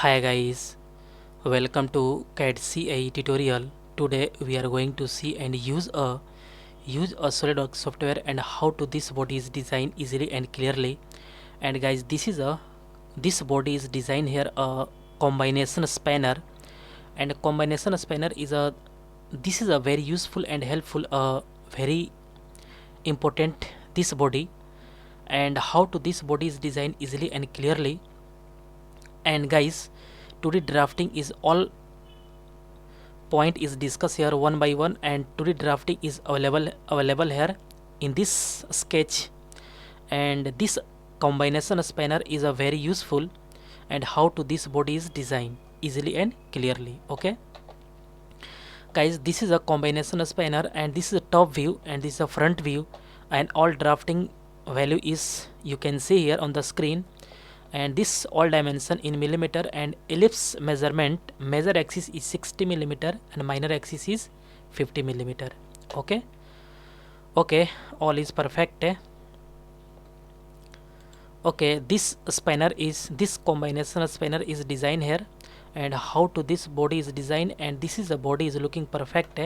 Hi guys, welcome to CAD CA tutorial. Today we are going to see and use a Solidworks software and how to this body is designed easily and clearly. And guys, this body is designed here a combination spanner, and a combination spanner is a very useful and helpful very important this body, and how to this body is designed easily and clearly. And guys, today drafting is all point is discussed here one by one, and today drafting is available here in this sketch. And this combination spanner is a very useful, and how to this body is designed easily and clearly. Okay guys, this is a combination spanner, and this is a top view and this is a front view, and all drafting value is you can see here on the screen. And this all dimension in millimeter, and ellipse measurement major axis is 60 millimeter and minor axis is 50 millimeter. Okay, all is perfect. Okay, this combination spanner is designed here, and how to this body is designed, and this is the body is looking perfect,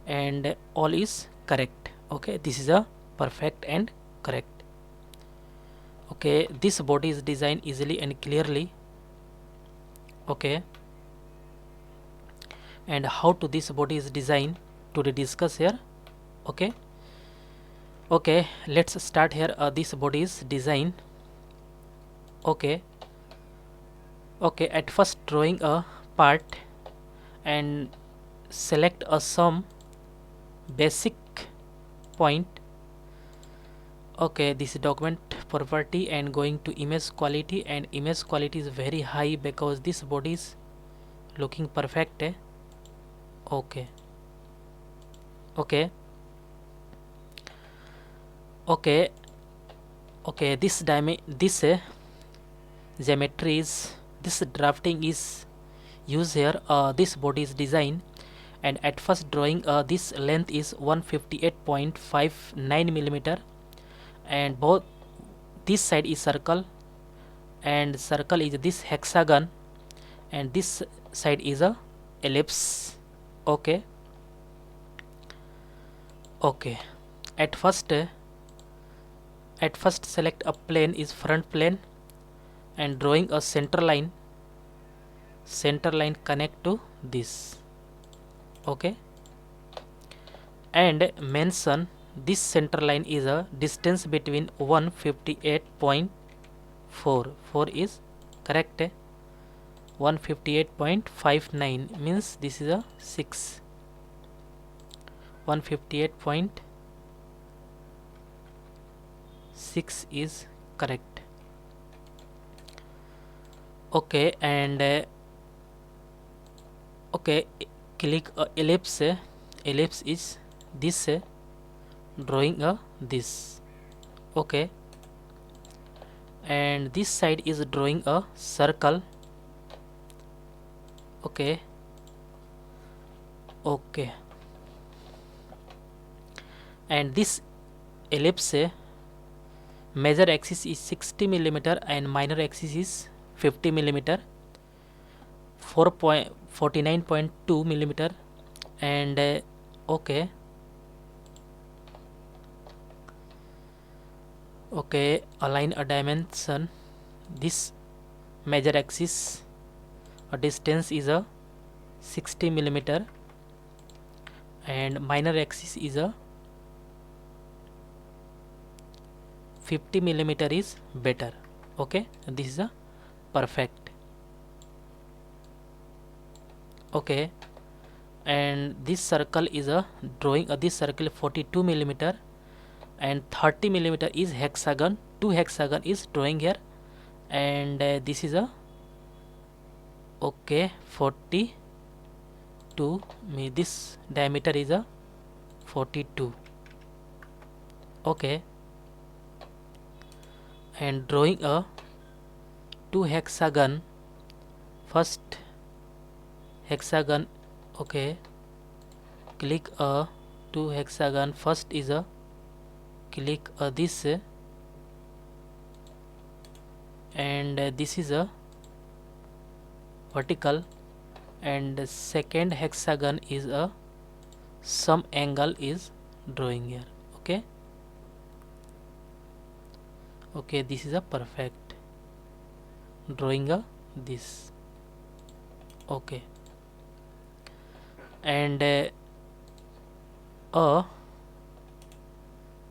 and all is correct. Okay, this is a perfect and correct. Okay, this body is designed easily and clearly. Okay, and how to this body is designed to discuss here. Okay, let's start here. This body is designed. Okay, at first drawing a part and select some basic point. Okay, this document property and going to image quality, and image quality is very high because this body is looking perfect. Okay, this geometry is this drafting is used here. This body is designed, and at first drawing this length is 158.59 millimeter, and both this side is circle, and circle is this hexagon, and this side is a ellipse. Okay, at first select a plane is front plane, and drawing a center line connect to this. Okay, and mention this center line is a distance between 158.4 is correct. 158.59 means this is a 6. 158.6 is correct. Okay, and click ellipse. Ellipse is this, drawing a this. Okay, and this side is drawing a circle. Okay, and this ellipse major axis is 60 millimeter and minor axis is 50 millimeter, 49.2 millimeter, and okay, align a dimension. This major axis a distance is a 60 millimeter, and minor axis is a 50 millimeter is better. Okay, this is a perfect. Okay, and this circle is a drawing this circle 42 millimeter, and 30 millimeter is hexagon. 2 hexagon is drawing here, and this is a 42. This diameter is a 42. Okay, and drawing a 2 hexagon. First hexagon. Okay, click a 2 hexagon. First is a click this, and this is a vertical, and the second hexagon is a some angle is drawing here. Okay, okay, this is a perfect drawing a this. Okay, and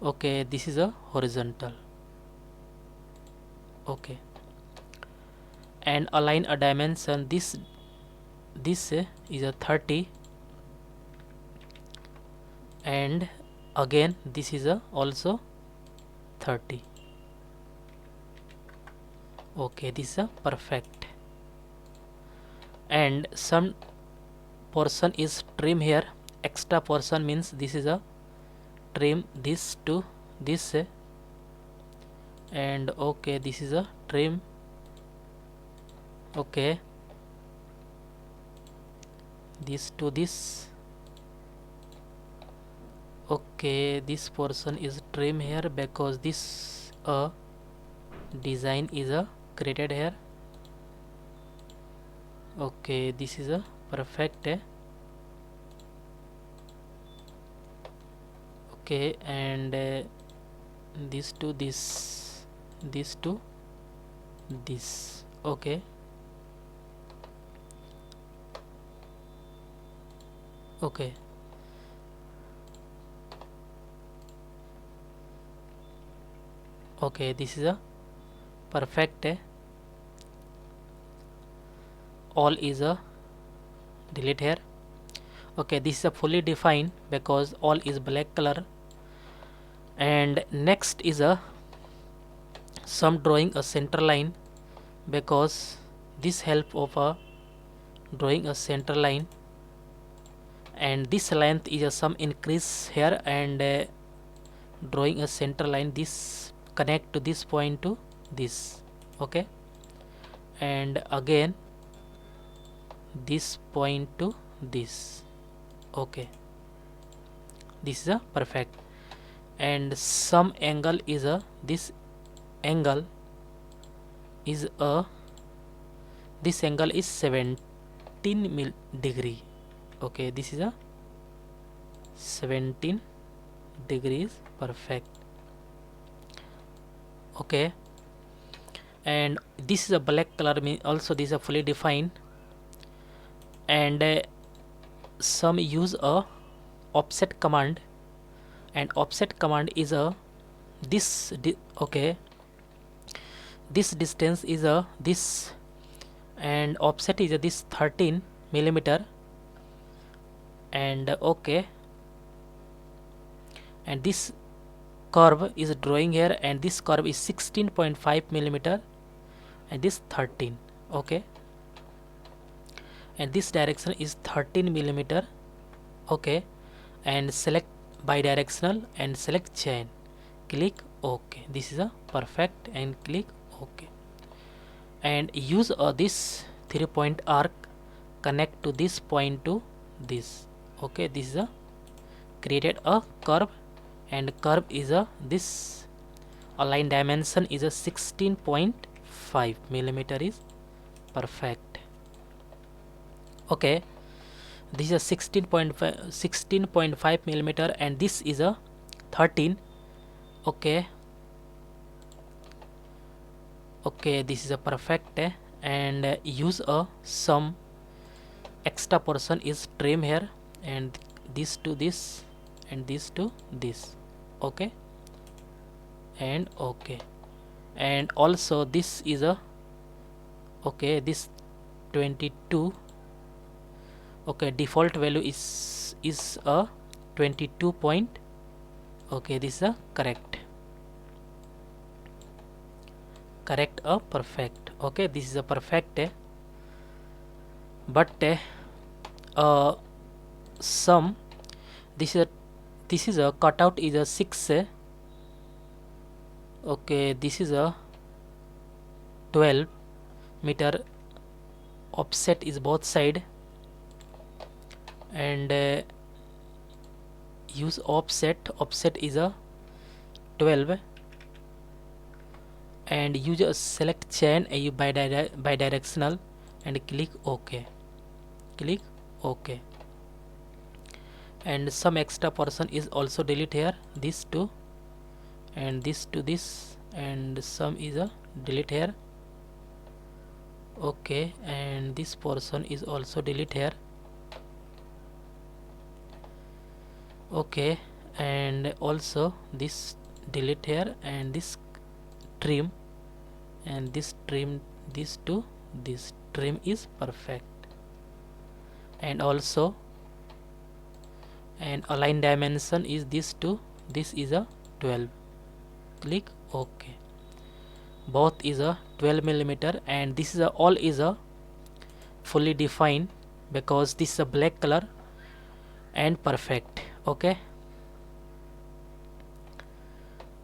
okay, this is a horizontal. Okay, and align a dimension. This is a 30, and again this is a also 30. Okay, this is a perfect. And some portion is trim here. Extra portion means this is a trim this to this, and okay, this is a trim. Okay, this to this. Okay, this portion is trim here because this design is created here. Okay, this is a perfect. Okay, and this to this, this to this. Okay, okay, okay, this is a perfect. All is a delete here. Okay, this is a fully defined because all is black color. And next is a some drawing a center line, because this help of a drawing a center line, and this length is a some increase here, and drawing a center line, this connect to this point to this. Okay, and again this point to this. Okay, this is a perfect. And some angle is a this angle is a this angle is 17 degree. Okay, this is a 17 degrees. Perfect. Okay, and this is a black color, mean also this is a fully defined. And some use a offset command, and offset command is a this okay, this distance is a this, and offset is a this 13 millimeter. And okay, and this curve is drawing here, and this curve is 16.5 millimeter, and this 13. Okay, and this direction is 13 millimeter. Okay, and select bidirectional and select chain, click OK. This is a perfect, and click OK. And use this 3-point arc, connect to this point to this. Okay, this is a created a curve, and curve is a this align dimension is a 16.5 millimeter is perfect. Okay, this is a 16.5 millimeter, and this is a 13. Okay, okay, this is a perfect. And use a some extra portion is trim here, and this to this, and this to this. Okay, and okay, and also this is a okay, this 22. Okay, default value is a 22 point. Okay, this is a correct a perfect. Okay, this is a perfect. But some this is a cutout is a 6. Okay, this is a 12 meter. Offset is both side, and use offset is a 12, and use a select chain bidirectional, and click OK. Click OK. And some extra portion is also delete here, this too, and this to this, and some is a delete here. Okay, and this portion is also delete here. Okay, and also this delete here, and this trim, and this trim, this to this trim is perfect. And also, and align dimension is this to this is a 12. Click OK. Both is a 12 millimeter, and this is a all is a fully defined because this is a black color and perfect. Okay,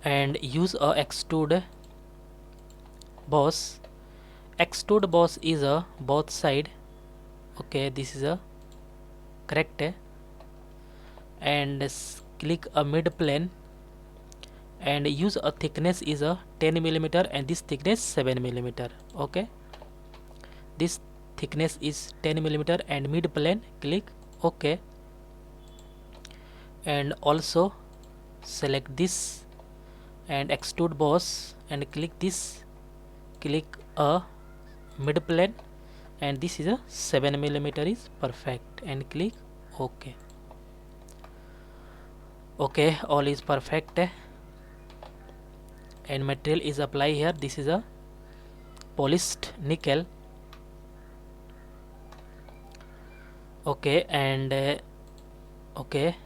and use a extrude boss. Extrude boss is a both side. Okay, this is a correct, and click a mid plane and use a thickness is a 10 millimeter and this thickness 7 millimeter. Okay, this thickness is 10 millimeter and mid plane. Click OK, and also select this and extrude boss and click this, click a mid plane, and this is a 7 millimeter is perfect, and click OK. Okay, all is perfect, and material is apply here. This is a polished nickel. Okay, and okay,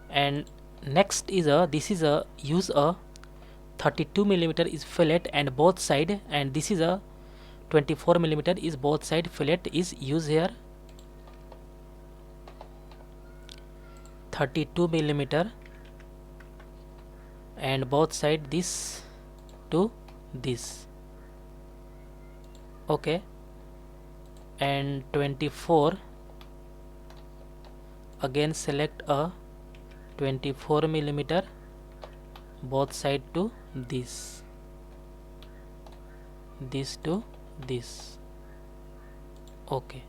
and next is a this is a use a 32 millimeter is fillet and both side, and this is a 24 millimeter is both side fillet is used here. 32 millimeter and both side this to this. Okay, and 24 again select a 24 millimeter both side to this to this. Okay,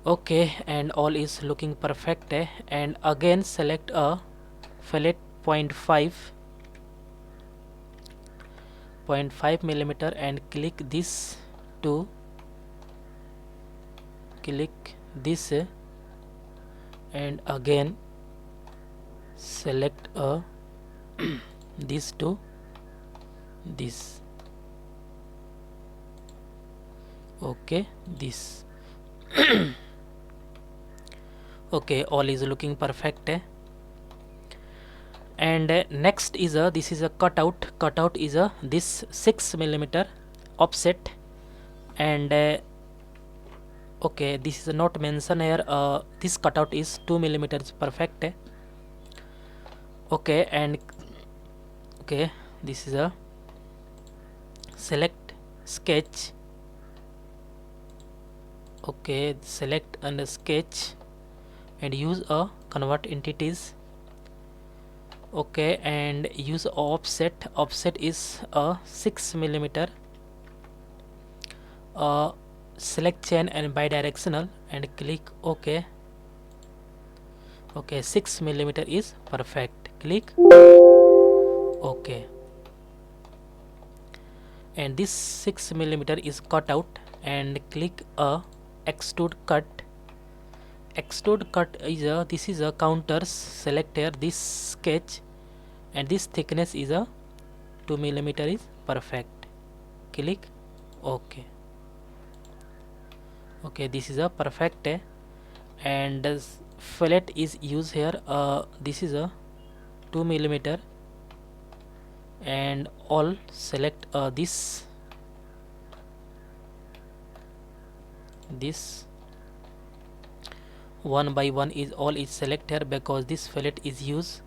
okay, and all is looking perfect, and again select a fillet 0.5 millimeter and click this to click this, and again select a this to this. Okay, this. Okay, all is looking perfect, and next is a this is a cutout. Cutout is a this 6 millimeter offset, and okay, this is not mentioned here. This cutout is 2 millimeters perfect. Okay, and okay, this is a select sketch. Okay, select and sketch and use a convert entities. Okay, and use offset. Offset is a 6 millimeter. Select chain and bidirectional and click OK. Okay, 6 millimeter is perfect. Click OK, and this 6 millimeter is cut out, and click a extrude cut. Extrude cut is a this is a counters. Select here this sketch, and this thickness is a 2 millimeter is perfect. Click OK. Okay, this is a perfect, and this fillet is used here. This is a 2 millimeter, and all select this one by one is all is select here because this fillet is used.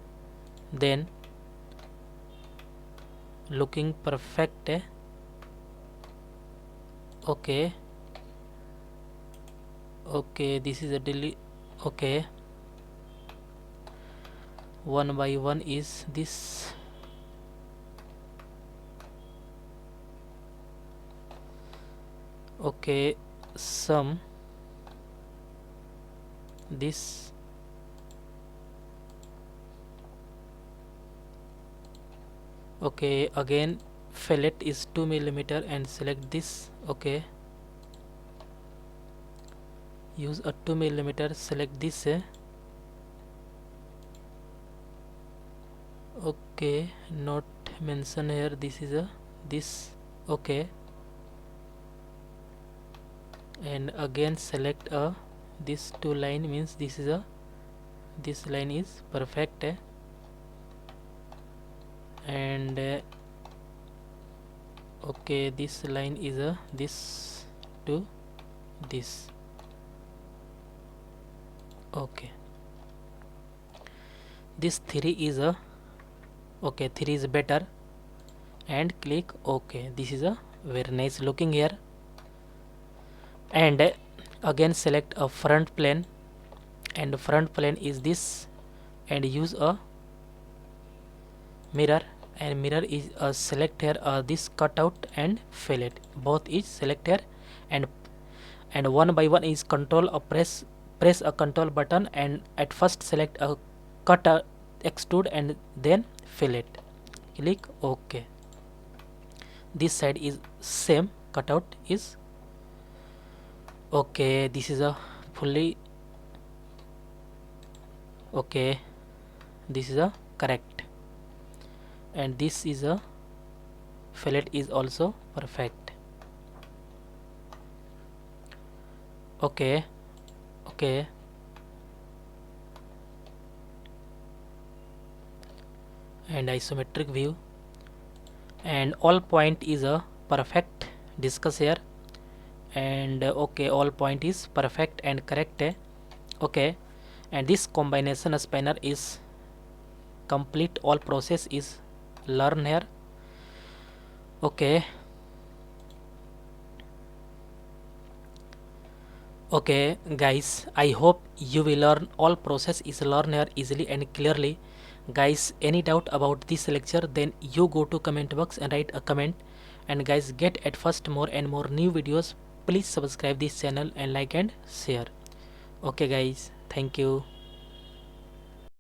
Then looking perfect, okay, okay, this is a delete. Okay, one by one is this. Okay, sum this. Okay, again fillet is 2 millimeter and select this. Okay, use a 2 millimeter, select this. Okay, not mention here, this is a this. Okay, and again select a this two line, means this is a this line is perfect. And okay, this line is a this to this. Okay, this 3 is a okay, 3 is better, and click OK. This is a very nice looking here. And again select a front plane, and front plane is this, and use a mirror, and mirror is select here this cutout and fillet, both is select here, and one by one is control press a control button, and at first select a cut extrude and then fillet, click OK. This side is same, cutout is okay. This is a fully okay, this is a correct, and this is a fillet is also perfect. Okay, okay, and isometric view, and all point is a perfect, discuss here, and okay, all point is perfect and correct. Okay, and this combination spanner is complete, all process is learn here. Okay, okay guys, I hope you will learn all process is learn here easily and clearly. Guys, any doubt about this lecture, then you go to comment box and write a comment. And guys, get at first more and more new videos. Please subscribe this channel and like and share. Okay guys, thank you.